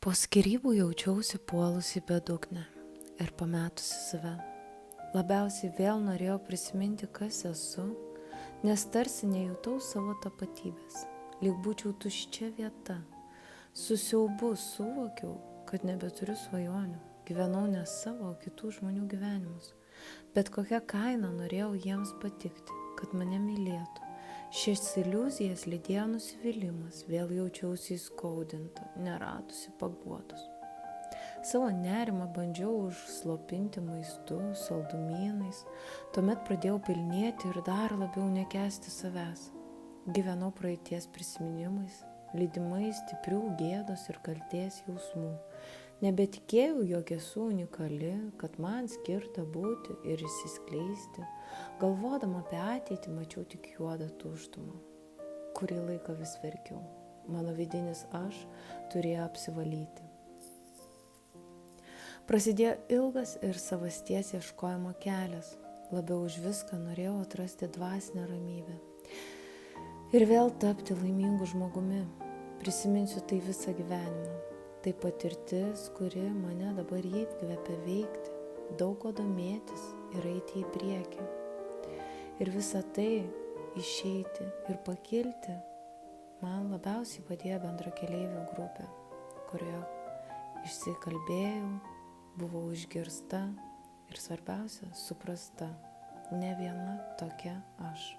Po skyrybų jaučiausi puolusi bedugnę ir pametusi save. Labiausiai vėl norėjau prisiminti, kas esu, nes tarsi nejutau savo tapatybės, lyg būčiau tuščia vieta. Su siaubu suvokiau, kad nebeturiu svajonių, gyvenau ne savo, o kitų žmonių gyvenimus. Bet kokią kainą norėjau jiems patikti, kad mane mylėtų. Šias iliuzijas lydėjo nusivylimas, vėl jaučiausi įskaudinta, neradusi paguodos. Savo nerimą bandžiau užslopinti maistu, saldumynais, tuomet pradėjau pilnėti ir dar labiau nekęsti savęs. Gyvenau praeities prisiminimais, lydimais stiprių gėdos ir kaltės jausmų. Nebetikėjau, jog esu unikali, kad man skirta būti ir išsiskleisti. Galvodama apie ateitį mačiau tik juodą tuštumą. Kurį laiką vis verkiau. Mano vidinis aš turėjo apsivalyti. Prasidėjo ilgas ir savasties ieškojimo kelias. Labiau už viską norėjau atrasti dvasinę ramybę. Ir vėl tapti laimingu žmogumi. Prisiminsiu tai visą gyvenimą. Tai patirtis, kuri mane dabar įkvepia veikti, daug ko domėtis ir eiti į priekį. Ir visą tai išeiti ir pakilti man labiausiai padėjo bendrakeleivių grupė, kurioje išsikalbėjau, buvau išgirsta ir svarbiausia, suprasta, ne viena tokia aš.